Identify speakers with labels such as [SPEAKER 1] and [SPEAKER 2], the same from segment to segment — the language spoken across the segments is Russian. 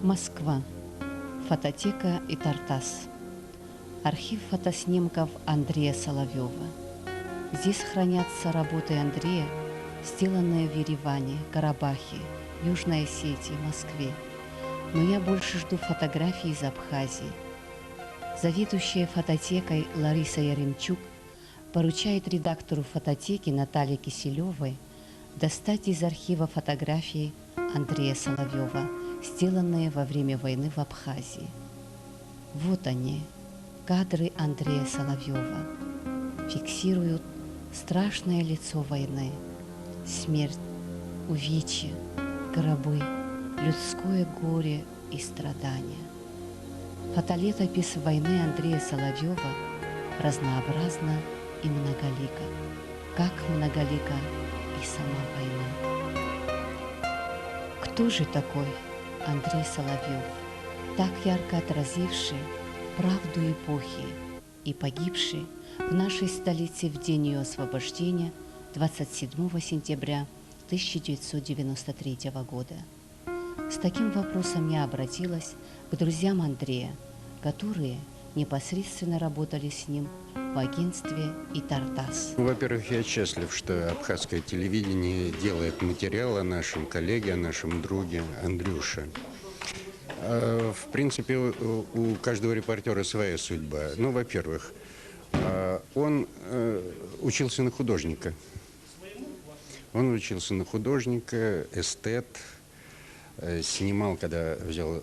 [SPEAKER 1] Москва. Фототека и Тартас. Архив фотоснимков Андрея Соловьева. Здесь хранятся работы Андрея, сделанные в Ереване, Карабахе, Южной Осетии, Москве. Но я больше жду фотографий из Абхазии. Заведующая фототекой Лариса Яремчук поручает редактору фототеки Наталье Киселевой достать из архива фотографии Андрея Соловьева, сделанные во время войны в Абхазии. Вот они, кадры Андрея Соловьева, фиксируют страшное лицо войны, смерть, увечья, гробы, людское горе и страдания. Фотолетопись войны Андрея Соловьева разнообразна и многолика, как многолика и сама война. Кто же такой Андрей Соловьев, так ярко отразивший правду эпохи и погибший в нашей столице в день ее освобождения 27 сентября 1993 года? С таким вопросом я обратилась к друзьям Андрея, которые непосредственно работали с ним в агентстве и Тартас.
[SPEAKER 2] Во-первых, я счастлив, что абхазское телевидение делает материал о нашем коллеге, о нашем друге Андрюше. В принципе, у каждого репортера своя судьба. Ну, во-первых, он учился на художника. Он учился на художника, эстет. Снимал, когда взял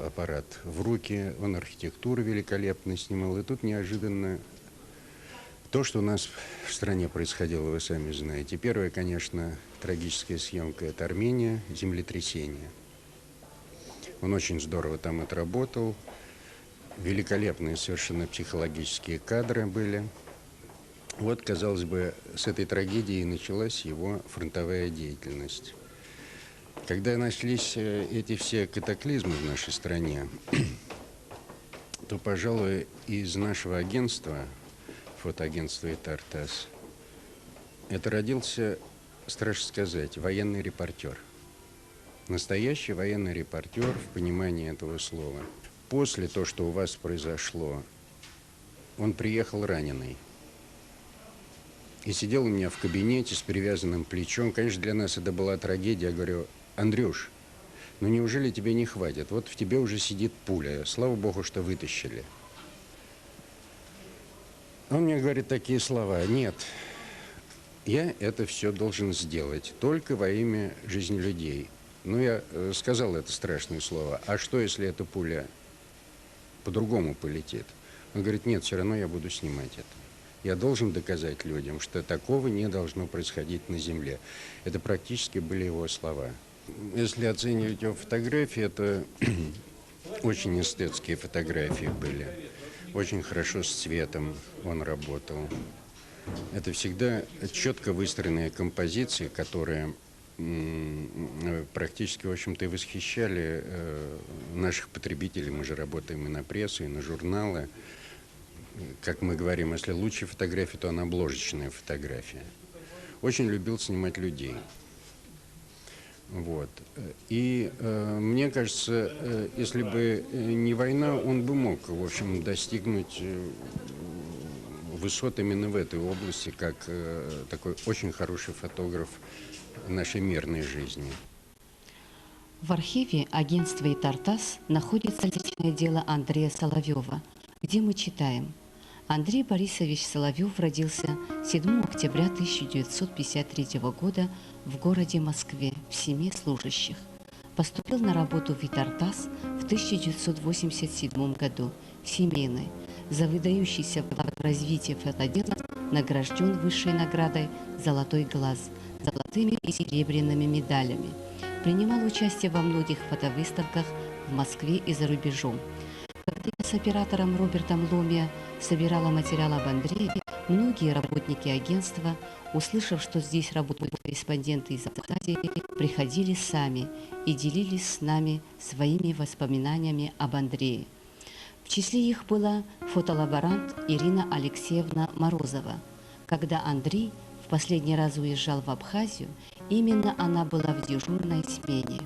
[SPEAKER 2] аппарат в руки, он архитектуру великолепно снимал. И тут неожиданно то, что у нас в стране происходило, вы сами знаете. Первая, конечно, трагическая съемка – это Армения, землетрясение. Он очень здорово там отработал. Великолепные совершенно психологические кадры были. Вот, казалось бы, с этой трагедии началась его фронтовая деятельность. Когда начались эти все катаклизмы в нашей стране, то, пожалуй, из нашего агентства, фотоагентства и Тартас, это родился, страшно сказать, военный репортер. Настоящий военный репортер в понимании этого слова. После того, что у вас произошло, он приехал раненый. И сидел у меня в кабинете с перевязанным плечом. Конечно, для нас это была трагедия. Я говорю: Андрюш, ну неужели тебе не хватит? Вот в тебе уже сидит пуля. Слава Богу, что вытащили. Он мне говорит такие слова: нет, я это все должен сделать только во имя жизни людей. Ну, я сказал это страшное слово. А что, если эта пуля по-другому полетит? Он говорит: нет, все равно я буду снимать это. Я должен доказать людям, что такого не должно происходить на земле. Это практически были его слова. Если оценивать его фотографии, это очень эстетские фотографии были. Очень хорошо с цветом он работал. Это всегда четко выстроенные композиции, которые практически, в общем-то, и восхищали наших потребителей. Мы же работаем и на прессу, и на журналы. Как мы говорим, если лучшая фотография, то она обложечная фотография. Очень любил снимать людей. Вот. И мне кажется, если бы не война, он бы мог, в общем, достигнуть высот именно в этой области, как такой очень хороший фотограф нашей мирной жизни.
[SPEAKER 1] В архиве агентства и Тартас находится личное дело Андрея Соловьева, где мы читаем: Андрей Борисович Соловьев родился 7 октября 1953 года в городе Москве в семье служащих. Поступил на работу в Тартас в 1987 году, семейный. За выдающийся вклад в развитие фотодела награжден высшей наградой «Золотой глаз», золотыми и серебряными медалями. Принимал участие во многих фотовыставках в Москве и за рубежом. Когда я с оператором Робертом Ломия собирала материал об Андрее, многие работники агентства, услышав, что здесь работают корреспонденты из Абхазии, приходили сами и делились с нами своими воспоминаниями об Андрее. В числе их была фотолаборант Ирина Алексеевна Морозова. Когда Андрей в последний раз уезжал в Абхазию, именно она была в дежурной смене.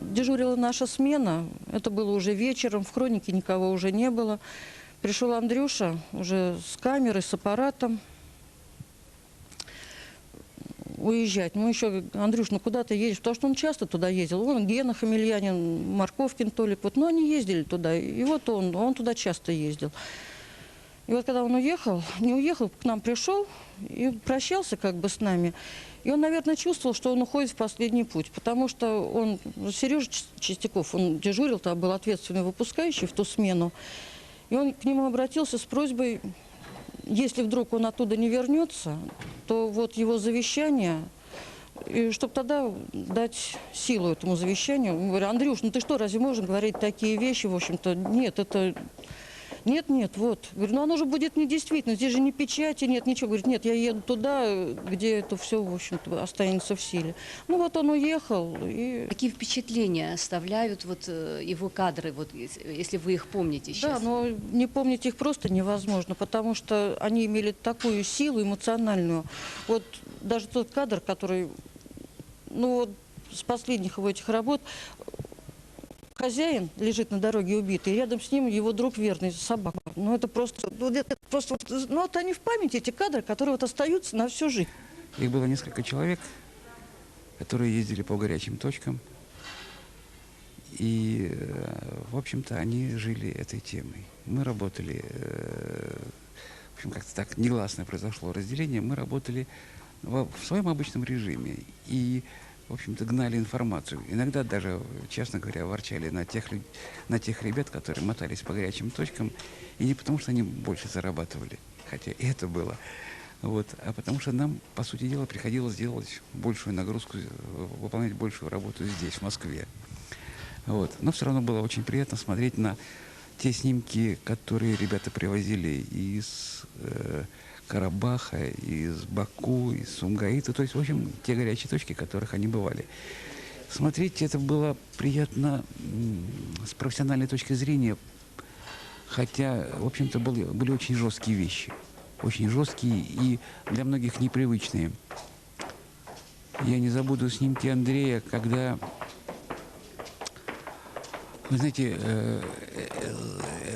[SPEAKER 3] дежурила наша смена. Это было уже вечером, в хронике никого уже не было. Пришел Андрюша уже с камерой, с аппаратом. Уезжать. Мы еще, Андрюш, ну куда ты едешь? Потому что он часто туда ездил. Вон Гена Хамельянин, Марковкин Толик. Вот, но они ездили туда. И вот он туда часто ездил. И вот когда он уехал, не уехал, к нам пришел и прощался как бы с нами. И он, наверное, чувствовал, что он уходит в последний путь. Потому что он, Сережа Чистяков, он дежурил, там был ответственный выпускающий в ту смену. И он к нему обратился с просьбой, если вдруг он оттуда не вернется, то вот его завещание, и чтобы тогда дать силу этому завещанию. Я говорю: Андрюш, ну ты что, разве можно говорить такие вещи? В общем-то, нет, это... Нет, вот. Говорю, ну оно же будет недействительно, здесь же ни печати, нет, ничего. Говорит, нет, я еду туда, где это все, в общем-то, останется в силе. Ну вот он уехал. И...
[SPEAKER 1] Какие впечатления оставляют вот его кадры, вот, если вы их помните сейчас?
[SPEAKER 3] Да, но не помнить их просто невозможно, потому что они имели такую силу эмоциональную. Вот даже тот кадр, который, ну вот с последних его этих работ, хозяин лежит на дороге убитый, и рядом с ним его друг верный, собака. Ну это просто, ну вот они в памяти, эти кадры, которые вот остаются на всю жизнь.
[SPEAKER 4] Их было несколько человек, которые ездили по горячим точкам. И, в общем-то, они жили этой темой. Мы работали, в общем, как-то так негласно произошло разделение, мы работали в своем обычном режиме. И, в общем-то, гнали информацию. Иногда даже, честно говоря, ворчали на тех ребят, которые мотались по горячим точкам. И не потому, что они больше зарабатывали, хотя и это было. Вот, а потому что нам, по сути дела, приходилось делать большую нагрузку, выполнять большую работу здесь, в Москве. Вот. Но все равно было очень приятно смотреть на те снимки, которые ребята привозили из Карабаха, из Баку, из Сумгаита, то есть, в общем, те горячие точки, в которых они бывали. Смотреть это было приятно с профессиональной точки зрения, хотя, в общем-то, были очень жесткие вещи. Очень жесткие и для многих непривычные. Я не забуду снимки Андрея, когда, вы знаете,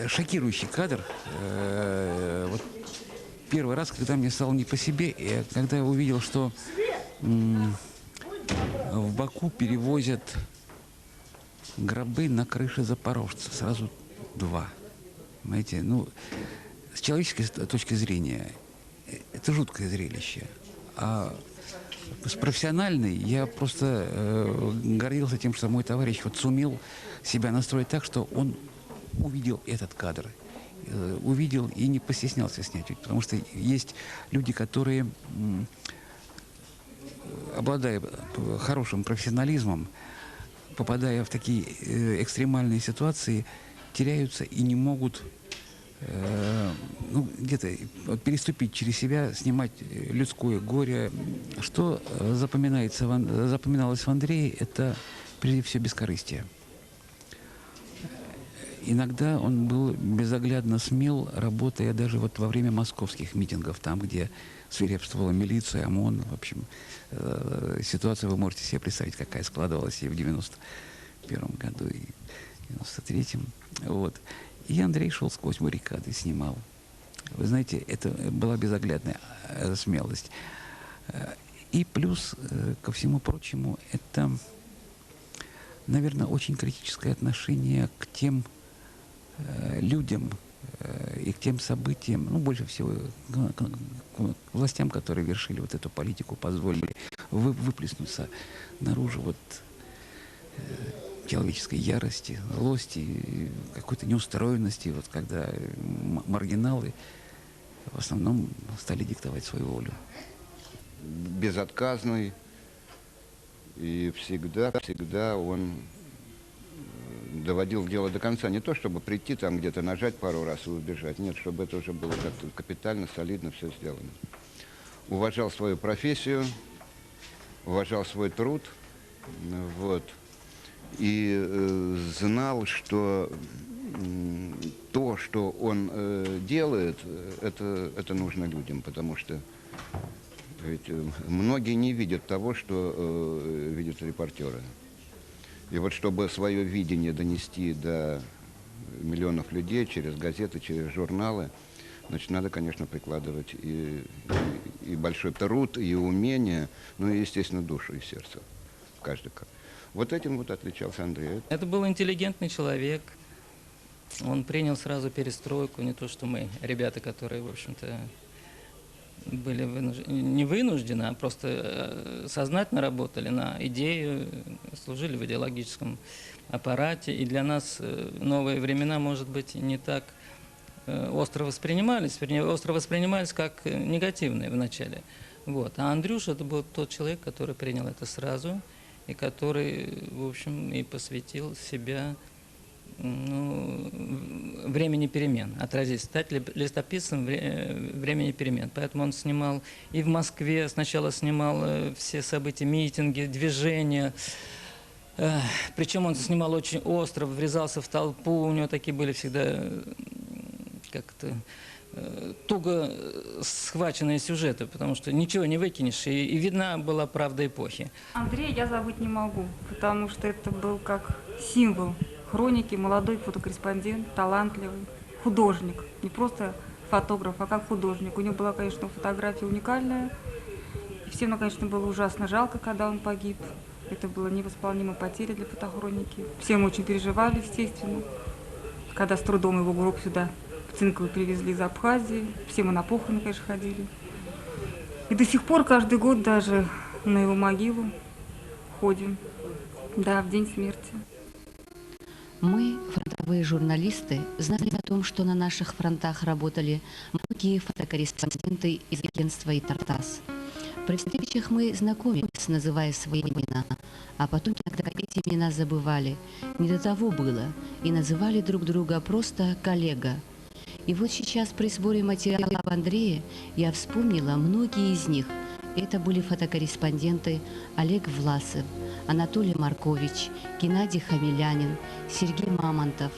[SPEAKER 4] шокирующий кадр. Вот первый раз, когда мне стало не по себе, и когда я увидел, что в Баку перевозят гробы на крыше Запорожца. Сразу два. Понимаете, ну, с человеческой точки зрения это жуткое зрелище. А с профессиональной я просто гордился тем, что мой товарищ вот сумел себя настроить так, что он увидел этот кадр. Увидел и не постеснялся снять. Потому что есть люди, которые, обладая хорошим профессионализмом, попадая в такие экстремальные ситуации, теряются и не могут ну, где-то переступить через себя, снимать людское горе. Что запоминалось в Андрее, это прежде всего бескорыстие. Иногда он был безоглядно смел, работая даже вот во время московских митингов, там, где свирепствовала милиция, ОМОН. В общем, ситуация вы можете себе представить, какая складывалась и в 91-м году, и в 93-м. Вот. И Андрей шел сквозь баррикады, снимал. Вы знаете, это была безоглядная смелость. И плюс, ко всему прочему, это, наверное, очень критическое отношение к тем людям и к тем событиям, ну, больше всего к властям, которые вершили вот эту политику, позволили выплеснуться наружу вот человеческой ярости, злости, какой-то неустроенности, вот когда маргиналы в основном стали диктовать свою волю.
[SPEAKER 5] Безотказный, и всегда он доводил дело до конца. Не то, чтобы прийти там где-то нажать пару раз и убежать. Нет, чтобы это уже было как-то капитально, солидно все сделано. Уважал свою профессию, уважал свой труд. Вот. И знал, что то, что он делает, это нужно людям, потому что ведь многие не видят того, что видят репортеры. И вот чтобы свое видение донести до миллионов людей через газеты, через журналы, значит, надо, конечно, прикладывать и большой труд, и умение, ну и, естественно, душу и сердце в каждый. Вот этим вот отличался Андрей.
[SPEAKER 6] Это был интеллигентный человек. Он принял сразу перестройку, не то что мы, ребята, которые, в общем-то, были не вынуждены, а просто сознательно работали на идею, служили в идеологическом аппарате. И для нас новые времена, может быть, не так остро воспринимались как негативные вначале. Вот. А Андрюша это был тот человек, который принял это сразу и который, в общем, и посвятил себя времени перемен, стать летописцем времени перемен. Поэтому он снимал и в Москве, сначала снимал все события, митинги, движения. Причем он снимал очень остро, врезался в толпу, у него такие были всегда как-то туго схваченные сюжеты, потому что ничего не выкинешь, и видна была правда эпохи.
[SPEAKER 7] Андрея я забыть не могу, потому что это был как символ хроники, молодой фотокорреспондент, талантливый, художник, не просто фотограф, а как художник. У него была, конечно, фотография уникальная, и всем, конечно, было ужасно жалко, когда он погиб. Это была невосполнимая потеря для фотохроники. Все мы очень переживали, естественно, когда с трудом его гроб сюда в Цинково привезли из Абхазии. Все мы на похороны, конечно, ходили. И до сих пор каждый год даже на его могилу ходим, да, в день смерти.
[SPEAKER 1] Мы, фронтовые журналисты, знали о том, что на наших фронтах работали многие фотокорреспонденты из агентства «И Тартас». При встречах мы знакомились, называя свои имена, а потом иногда эти имена забывали. Не до того было, и называли друг друга просто «коллега». И вот сейчас при сборе материала об Андрее я вспомнила многие из них. Это были фотокорреспонденты Олег Власов, Анатолий Маркович, Геннадий Хамилянин, Сергей Мамонтов.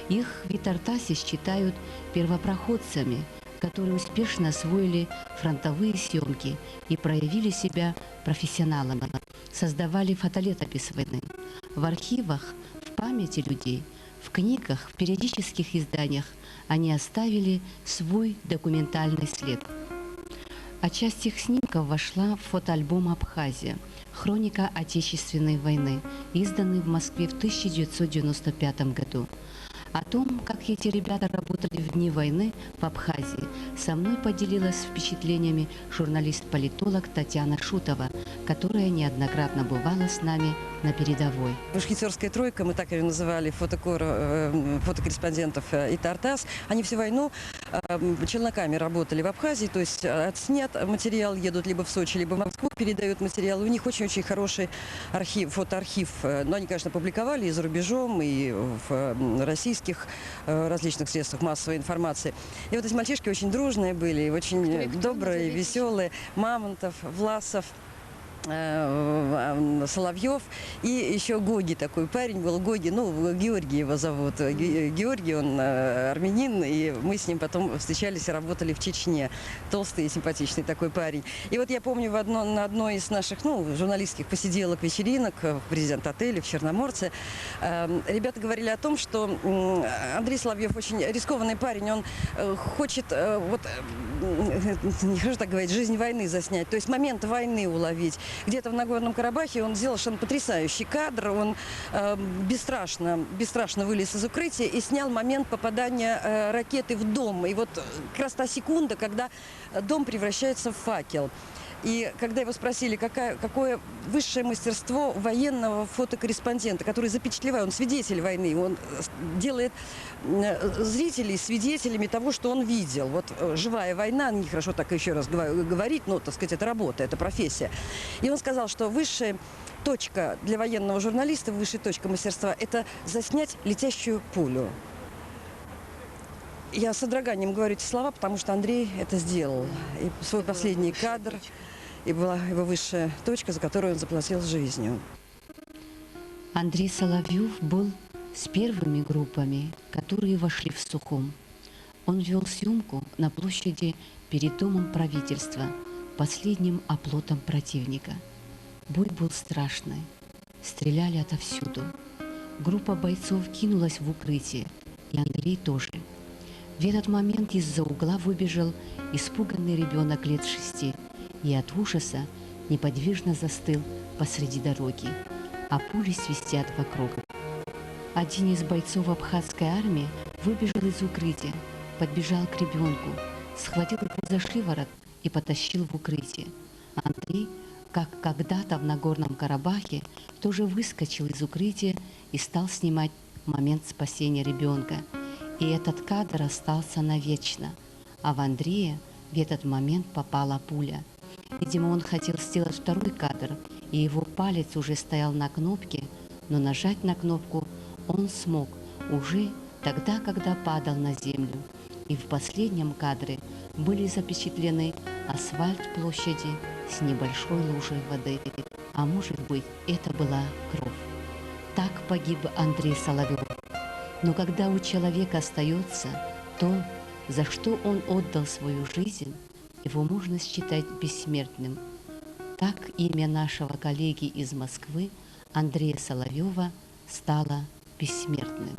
[SPEAKER 1] Их в «И-Тартасе» считают первопроходцами, которые успешно освоили фронтовые съемки и проявили себя профессионалами, создавали фотолетопись войны. В архивах, в памяти людей, в книгах, в периодических изданиях они оставили свой документальный след. А часть их снимков вошла в фотоальбом «Абхазия. Хроника Отечественной войны», изданный в Москве в 1995 году. О том, как эти ребята работали в дни войны в Абхазии, со мной поделилась впечатлениями журналист-политолог Татьяна Шутова, которая неоднократно бывала с нами на передовой.
[SPEAKER 3] Мушкетерская тройка, мы так ее называли, фотокорреспондентов «И Тартас», они всю войну челноками работали в Абхазии, то есть отснят материал, едут либо в Сочи, либо в Москву, передают материал. У них очень-очень хороший архив, фотоархив. Но они, конечно, публиковали и за рубежом, и в российских различных средствах массовой информации. И вот эти мальчишки очень дружные были, очень добрые, веселые. Мамонтов, Власов, Соловьев и еще Гоги такой парень был, Гоги, ну, Георгий его зовут. Георгий, он армянин, и мы с ним потом встречались и работали в Чечне. Толстый и симпатичный такой парень. И вот я помню на одной из наших, журналистских посиделок, вечеринок в президент-отеле в Черноморце, ребята говорили о том, что Андрей Соловьев очень рискованный парень, он хочет, не хочу так говорить, жизнь войны заснять, то есть момент войны уловить. Где-то в Нагорном Карабахе он сделал совершенно потрясающий кадр. Он бесстрашно вылез из укрытия и снял момент попадания ракеты в дом. И вот как раз та секунда, когда дом превращается в факел. И когда его спросили, какое высшее мастерство военного фотокорреспондента, который запечатлевает, он свидетель войны, он делает зрителей свидетелями того, что он видел. Вот живая война, нехорошо так еще раз говорить, но, так сказать, это работа, это профессия. И он сказал, что высшая точка для военного журналиста, высшая точка мастерства – это заснять летящую пулю. Я с содроганием говорю эти слова, потому что Андрей это сделал. И свой последний кадр, и была его высшая точка, за которую он заплатил жизнью.
[SPEAKER 1] Андрей Соловьев был с первыми группами, которые вошли в Сухум. Он вел съемку на площади перед Домом правительства, последним оплотом противника. Бой был страшный. Стреляли отовсюду. Группа бойцов кинулась в укрытие, и Андрей тоже. В этот момент из-за угла выбежал испуганный ребенок лет 6 и от ужаса неподвижно застыл посреди дороги, а пули свистят вокруг. Один из бойцов абхазской армии выбежал из укрытия, подбежал к ребенку, схватил его за шиворот и потащил в укрытие. Андрей, как когда-то в Нагорном Карабахе, тоже выскочил из укрытия и стал снимать момент спасения ребенка. И этот кадр остался навечно. А в Андрея в этот момент попала пуля. Видимо, он хотел сделать второй кадр, и его палец уже стоял на кнопке, но нажать на кнопку он смог уже тогда, когда падал на землю. И в последнем кадре были запечатлены асфальт площади с небольшой лужей воды. А может быть, это была кровь. Так погиб Андрей Соловьев. Но когда у человека остается то, за что он отдал свою жизнь, его можно считать бессмертным. Так имя нашего коллеги из Москвы Андрея Соловьева стало бессмертным.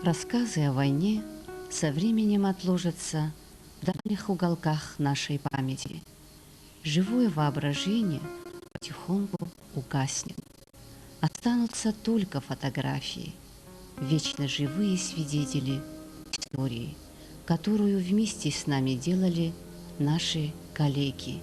[SPEAKER 1] Рассказы о войне со временем отложатся в дальних уголках нашей памяти. Живое воображение потихоньку угаснет. Останутся только фотографии, вечно живые свидетели истории, которую вместе с нами делали наши коллеги.